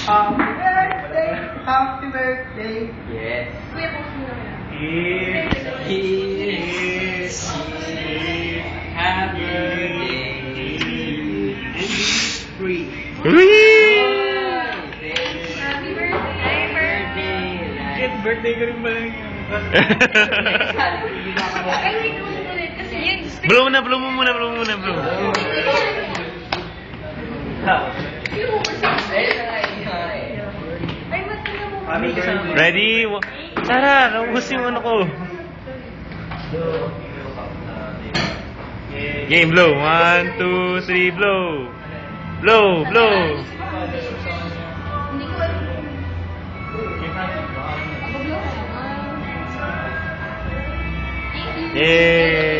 Happy birthday! Happy birthday! Yes. Kuya, post mo naman. Kiss. Happy birthday. Free. Happy birthday! Birthday ko rin pala yun. Ay, wait, ulit kasi yun. Blow muna, blow mo muna, blow muna, blow. Ay, mas na mo. Kami kasama. Ready? Tara, naubos yung ano ko. Game, blow. 1, 2, 3, blow. Blow, blow. Hindi ko alam. Ako blow. Thank you. Yay!